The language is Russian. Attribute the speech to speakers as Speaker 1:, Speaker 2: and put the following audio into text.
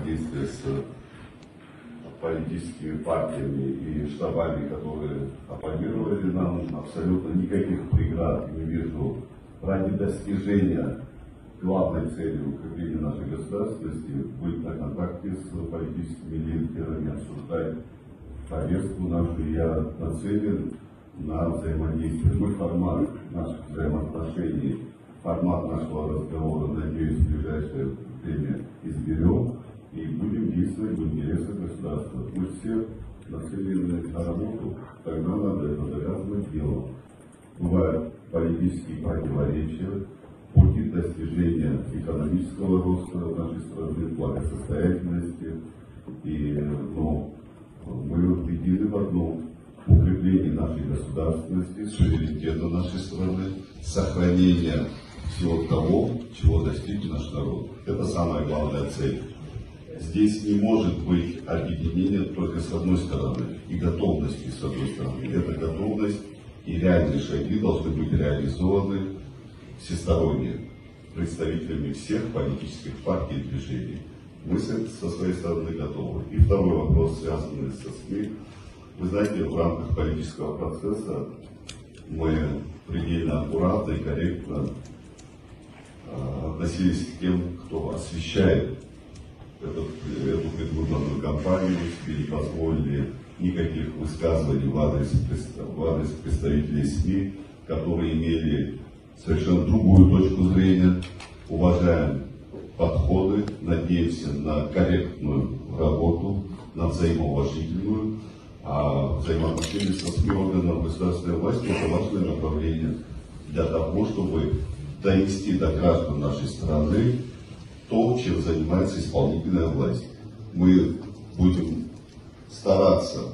Speaker 1: взаимодействие с политическими партиями и штабами, которые оппонировали нам, абсолютно никаких преград не вижу ради достижения главной цели укрепления нашей государственности быть на контакте с политическими лидерами, обсуждать повестку нашу. Я нацелен на взаимодействие. Мы формат наших взаимоотношений, формат нашего разговора, надеюсь, в ближайшее время изберем и будем действовать в интересах государства. Мы все нацелены на работу, тогда надо это завязывать делом. Бывают политические противоречия, пути достижения экономического роста нашей страны, благосостоятельности. Но мы едины в одном: укрепление нашей государственности, суверенитета нашей страны, сохранение всего того, чего достиг наш народ. Это самая главная цель. Здесь не может быть объединения только с одной стороны и готовности с одной стороны. Эта готовность и реальные шаги должны быть реализованы всесторонне представителями всех политических партий и движений. Мы со своей стороны готовы. И второй вопрос, связанный со СМИ. Вы знаете, в рамках политического процесса мы предельно аккуратно и корректно относились к тем, кто освещает эту предвыборную кампанию, и не позволили никаких высказываний в адрес представителей СМИ, которые имели совершенно другую точку зрения. Уважаем подходы, надеемся на корректную работу, на взаимоуважительную. А взаимоотношения со СМИ, органов государственной власти — это важное направление для того, чтобы донести до граждан нашей страны то, чем занимается исполнительная власть. Мы будем стараться